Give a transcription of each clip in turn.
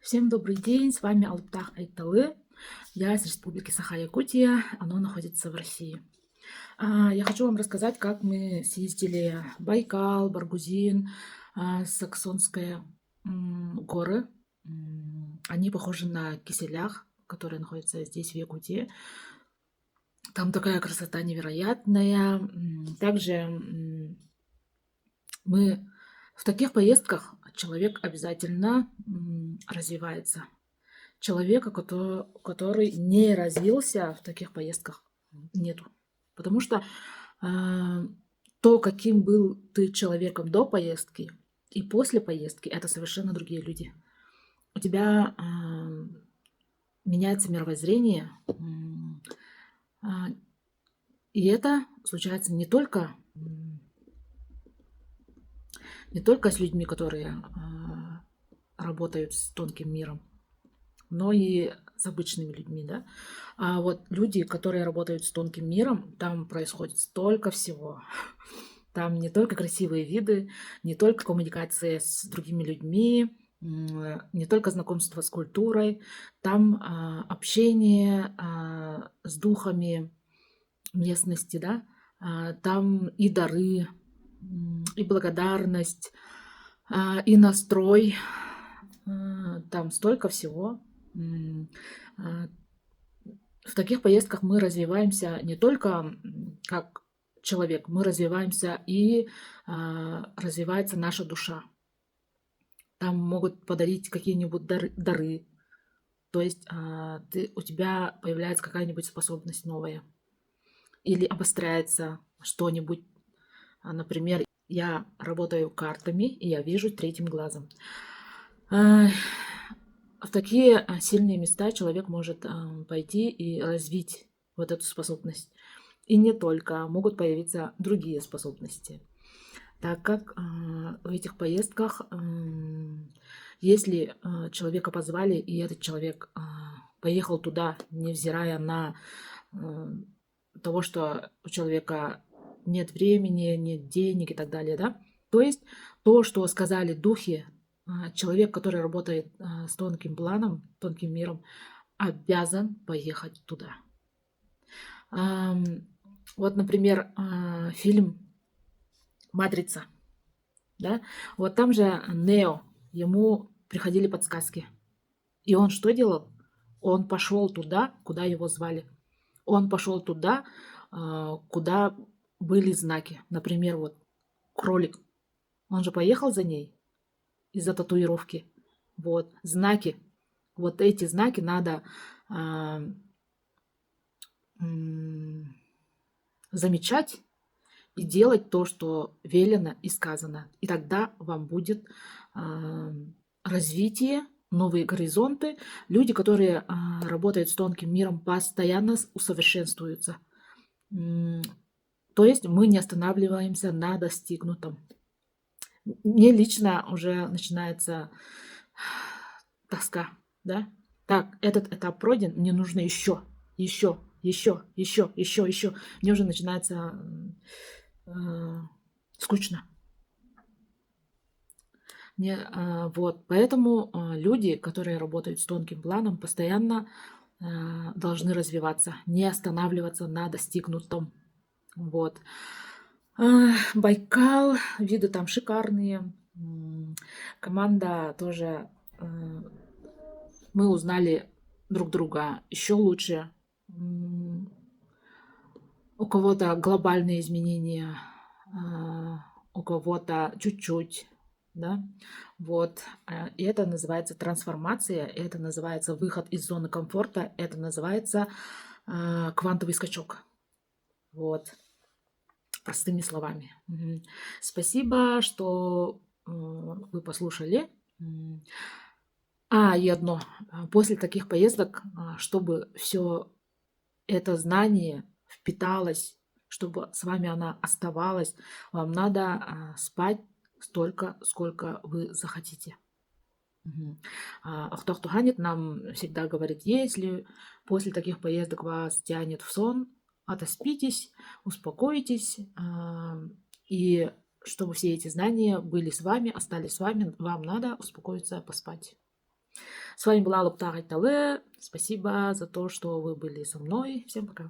Всем добрый день, с вами Алтах Айталы. Я из Республики Саха-Якутия, оно находится в России. Я хочу вам рассказать, как мы съездили в Байкал, Баргузин, Саксонские горы. Они похожи на Киселях, которые находятся здесь, в Якутии. Там такая красота невероятная. Также мы в таких поездках человек обязательно развивается. Человека, который не развился в таких поездках, нету. Потому что а, то, каким был ты человеком до поездки и после поездки, это совершенно другие люди. У тебя меняется мировоззрение, а, и это случается не только с людьми, которые работают с тонким миром, но и с обычными людьми, да. А вот люди, которые работают с тонким миром, там происходит столько всего. Там не только красивые виды, не только коммуникация с другими людьми, не только знакомство с культурой, там общение с духами местности, да, там и дары, и благодарность, и настрой, там столько всего. А, В таких поездках мы развиваемся не только как человек, мы развиваемся и развивается наша душа. Там могут подарить какие-нибудь дары, то есть у тебя появляется какая-нибудь способность новая или обостряется что-нибудь. Например, я работаю картами, и я вижу третьим глазом. А, В такие сильные места человек может пойти и развить вот эту способность. И не только, могут появиться другие способности. Так как в этих поездках, если человека позвали, и этот человек поехал туда, невзирая на того, что у человека нет времени, нет денег и так далее, да, то есть то, что сказали духи, человек, который работает с тонким планом, тонким миром, обязан поехать туда. Вот, например, фильм «Матрица», да, вот там же Нео, ему приходили подсказки. И он что делал? Он пошел туда, куда его звали. Он пошел туда, куда были знаки. Например, вот кролик. Он же поехал за ней из-за татуировки. Вот, знаки. Вот эти знаки надо а, замечать и делать то, что велено и сказано. И тогда вам будет развитие, новые горизонты. Люди, которые работают с тонким миром, постоянно усовершенствуются. То есть мы не останавливаемся на достигнутом. Мне лично уже начинается тоска, да? Так, этот этап пройден, мне нужно еще. Мне уже начинается скучно. Вот, поэтому люди, которые работают с тонким планом, постоянно должны развиваться, не останавливаться на достигнутом. Вот. Байкал, виды там шикарные. Команда тоже, мы узнали друг друга еще лучше. У кого-то глобальные изменения, у кого-то чуть-чуть, да, вот. И это называется трансформация, это называется выход из зоны комфорта, это называется квантовый скачок. Вот. Простыми словами. Спасибо, что вы послушали. И одно. После таких поездок, чтобы все это знание впиталось, чтобы с вами она оставалась, вам надо спать столько, сколько вы захотите. Ахтох Туханит нам всегда говорит, если после таких поездок вас тянет в сон, отоспитесь, успокойтесь, и чтобы все эти знания были с вами, остались с вами, вам надо успокоиться, поспать. С вами была Луптар Айтале. Спасибо за то, что вы были со мной. Всем пока.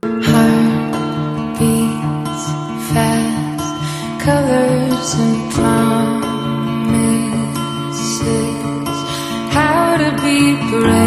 Beats fast, colors and promises, how to be brave.